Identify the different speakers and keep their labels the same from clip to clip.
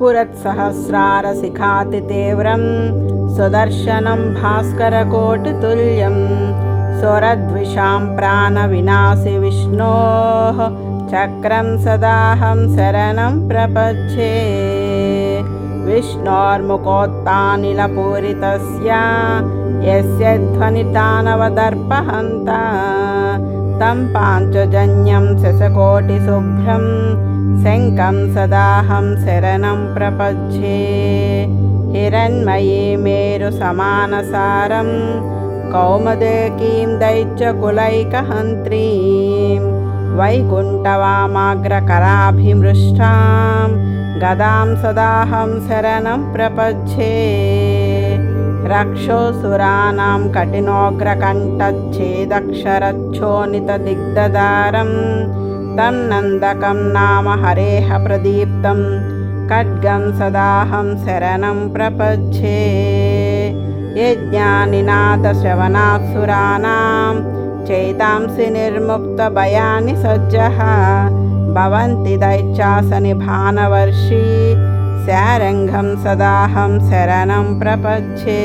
Speaker 1: पुरत्सहस्रारशिखातितीव्रं सुदर्शनं भास्करकोटितुल्यं स्वरद्विषां प्राणविनाशि विष्णोः चक्रं सदाहं शरणं प्रपद्ये। विष्णोर्मुखोत्तानिलपूरितस्य यस्य ध्वनितानवदर्पहन्ता तं पाञ्चजन्यं शशकोटिशुभ्रं शङ्खं सदाहं शरणं प्रपद्ये। हिरण्मयी मेरुसमानसारं कौमुदकीं दैत्यकुलैकहन्त्रीं वैकुण्ठवामाग्रकराभिमृष्टां गदां सदाहं शरणं प्रपद्ये। रक्षोऽसुराणां कठिनोग्रकण्ठच्छेदक्षरच्छोणितदिग्धदारं तं नन्दकं नाम हरेः प्रदीप्तं खड्गं सदाहं शरणं प्रपद्ये। यज्ञानिनादश्रवणात्सुराणां चैतांसि निर्मुक्तभयानि सज्जः भवन्ति दैत्यासनिभानवर्षि शारङ्गं सदाहं शरणं प्रपद्ये।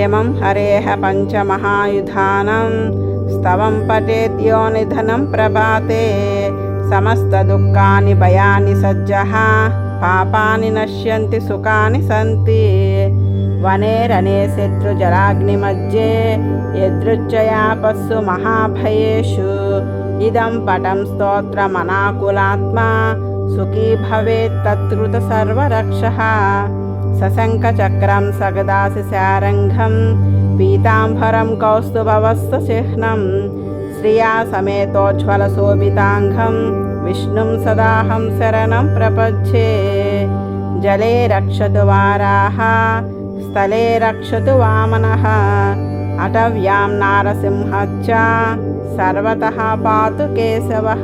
Speaker 1: यमं हरेः पञ्चमहायुधानं स्तवं पठेत् यो निधनं प्रभाते समस्तदुःखानि भयानि सज्जः पापानि नश्यन्ति सुखानि सन्ति। वने रणे शत्रुजलाग्निमध्ये यदृच्छयापस्सु महाभयेषु इदं पटं स्तोत्रमनाकुलात्मा सुखी भवेत् तत्कृत सर्वरक्षः। सशङ्खचक्रं सगदासि शारङ्गं पीताम्बरं कौस्तुभवस्त्रचिह्नं श्रिया समेतोज्ज्वलशोभिताङ्गं विष्णुं सदाहं शरणं प्रपद्ये। जले रक्षतु वाराः स्थले रक्षतु वामनः अटव्यां नारसिंहश्च सर्वतः पातु केशवः।